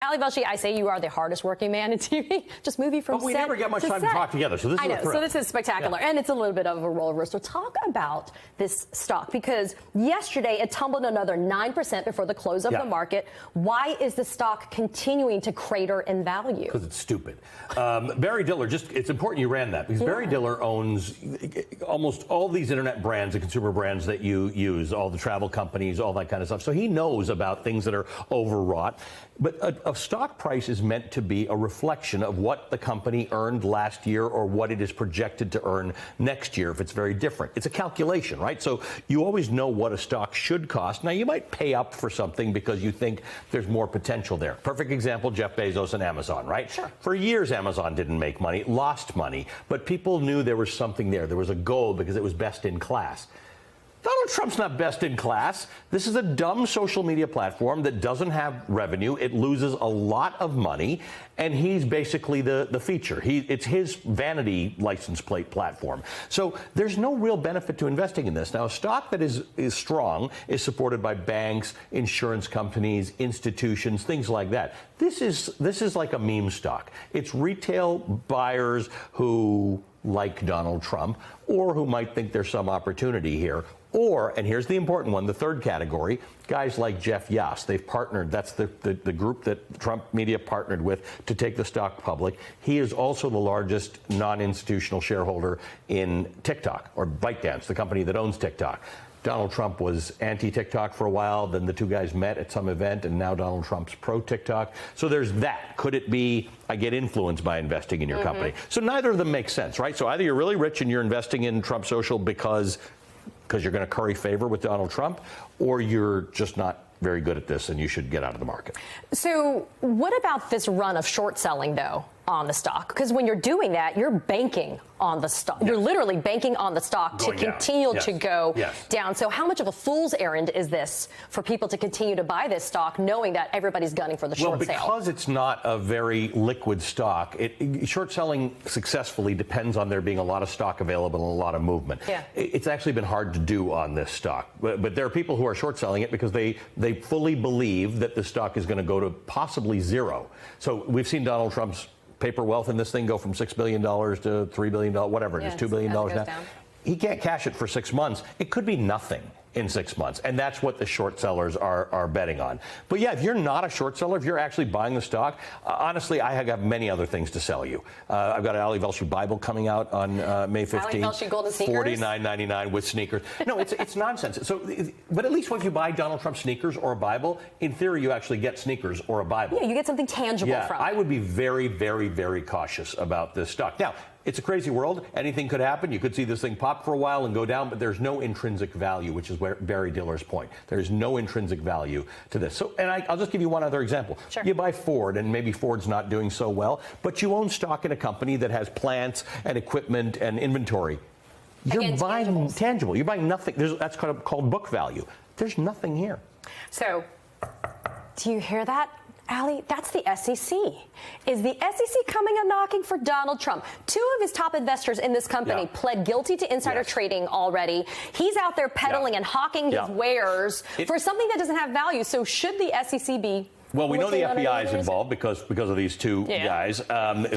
Ali Velshi, I say you are the hardest working man in TV. Just moving from But we set never get much to time set. to talk together, so this is I know, a thrill. so this is spectacular, and it's a little bit of a roller coaster. Talk about this stock, because yesterday it tumbled another 9% before the close of the market. Why is the stock continuing to crater in value? Because it's stupid. Barry Diller, it's important you ran that, because Barry Diller owns almost all these internet brands and consumer brands that you use, all the travel companies, all that kind of stuff. So he knows about things that are overwrought. But a stock price is meant to be a reflection of what the company earned last year or what it is projected to earn next year if it's very different. It's a calculation, right? So you always know what a stock should cost. Now, you might pay up for something because you think there's more potential there. Perfect example, Jeff Bezos and Amazon, right? Sure. For years, Amazon didn't make money, lost money, but people knew there was something there. There was a goal because it was best in class. Donald Trump's not best in class. This is a dumb social media platform that doesn't have revenue. It loses a lot of money, and he's basically the feature. It's his vanity license plate platform. So there's no real benefit to investing in this. Now, a stock that is strong is supported by banks, insurance companies, institutions, things like that. This is like a meme stock. It's retail buyers who like Donald Trump or who might think there's some opportunity here. Or, and here's the important one, the third category, guys like Jeff Yass. They've partnered. That's the group that Trump media partnered with to take the stock public. He is also the largest non-institutional shareholder in TikTok, or ByteDance, the company that owns TikTok. Donald Trump was anti-TikTok for a while, then the two guys met at some event, and now Donald Trump's pro-TikTok. So there's that. Could it be, I get influenced by investing in your company? So neither of them make sense, right? So either you're really rich and you're investing in Trump Social because you're going to curry favor with Donald Trump, or you're just not very good at this and you should get out of the market. So what about this run of short selling, though, on the stock? Because when you're doing that, you're banking on the stock. Yes. You're literally banking on the stock to continue to go down. So how much of a fool's errand is this for people to continue to buy this stock, knowing that everybody's gunning for the short sale? Well, because it's not a very liquid stock, short selling successfully depends on there being a lot of stock available and a lot of movement. Yeah. It's actually been hard to do on this stock. But there are people who are short selling it because they fully believe that the stock is going to go to possibly zero. So we've seen Donald Trump's paper wealth in this thing go from $6 billion to $3 billion, whatever it is, $2 billion now. Down. He can't cash it for 6 months. It could be nothing in 6 months, and that's what the short sellers are betting on. But yeah, if you're not a short seller, if you're actually buying the stock, honestly, I have many other things to sell you. I've got an Ali Velshi Bible coming out on May 15th. Ali Velshi golden sneakers? $49.99 with sneakers. No, it's nonsense. So, but at least if you buy Donald Trump sneakers or a Bible, in theory, you actually get sneakers or a Bible. Yeah, you get something tangible from it. I would be very, very, very cautious about this stock. Now, it's a crazy world. Anything could happen. You could see this thing pop for a while and go down, but there's no intrinsic value, which is where Barry Diller's point. There's no intrinsic value to this. So, and I'll just give you one other example. Sure. You buy Ford, and maybe Ford's not doing so well, but you own stock in a company that has plants and equipment and inventory. You're buying tangible. You're buying nothing. That's called book value. There's nothing here. So, do you hear that? Ali, that's the SEC. Is the SEC coming and knocking for Donald Trump? Two of his top investors in this company pled guilty to insider trading already. He's out there peddling and hawking his wares for something that doesn't have value. So should the SEC be? Well, we know the FBI is involved because of these two guys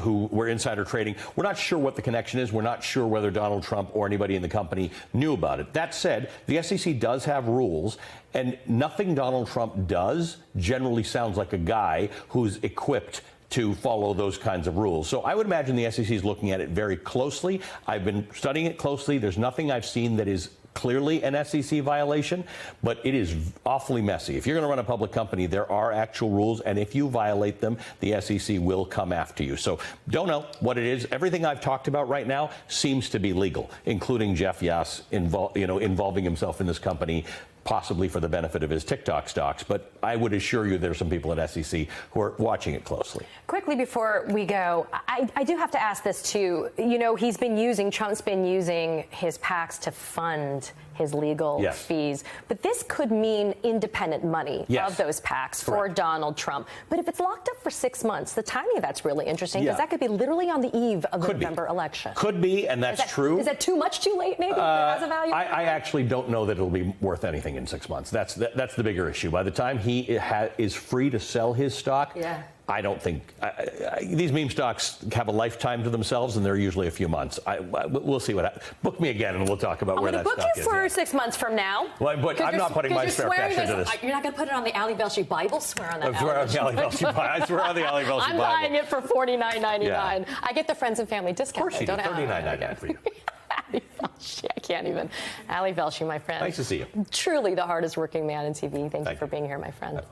who were insider trading. We're not sure what the connection is. We're not sure whether Donald Trump or anybody in the company knew about it. That said, the SEC does have rules, and nothing Donald Trump does generally sounds like a guy who's equipped to follow those kinds of rules. So I would imagine the SEC is looking at it very closely. I've been studying it closely. There's nothing I've seen that is clearly an SEC violation, but it is awfully messy. If you're going to run a public company, there are actual rules, and if you violate them, the SEC will come after you. So don't know what it is. Everything I've talked about right now seems to be legal, including Jeff Yass involving himself in this company, possibly for the benefit of his TikTok stocks. But I would assure you there's some people at SEC who are watching it closely. Quickly before we go, I do have to ask this too. You know, Trump's been using his PACs to fund his legal fees. But this could mean independent money of those PACs for Donald Trump. But if it's locked up for 6 months, the timing of that's really interesting because that could be literally on the eve of the November election. Could be, and that's true. Is that too much, too late, maybe, as a value? I actually don't know that it'll be worth anything in 6 months. That's the bigger issue. By the time he is free to sell his stock, I don't think these meme stocks have a lifetime to themselves, and they're usually a few months. We'll see what happens. Book me again, and we'll talk about where that stock is. I'm going to book you for 6 months from now. Well, but I'm not putting my spare cash into this. You're not going to put it on the Ali Velshi Bible? Swear on that. I swear on the Ali Velshi Bible. I swear on the Ali Velshi Bible. I'm buying it for $49.99. Yeah. I get the friends and family discount. Of course you do. $39.99 for you. Ali Velshi, I can't even. Ali Velshi, my friend. Nice to see you. Truly the hardest working man in TV. Thank you for being here, my friend.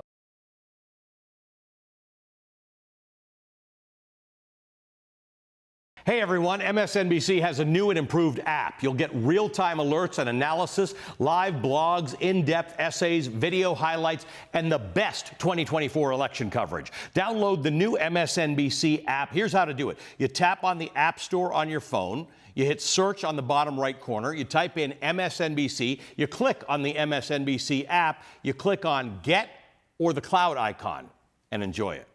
Hey everyone, MSNBC has a new and improved app. You'll get real-time alerts and analysis, live blogs, in-depth essays, video highlights, and the best 2024 election coverage. Download the new MSNBC app. Here's how to do it. You tap on the App Store on your phone. You hit search on the bottom right corner. You type in MSNBC. You click on the MSNBC app. You click on Get or the cloud icon and enjoy it.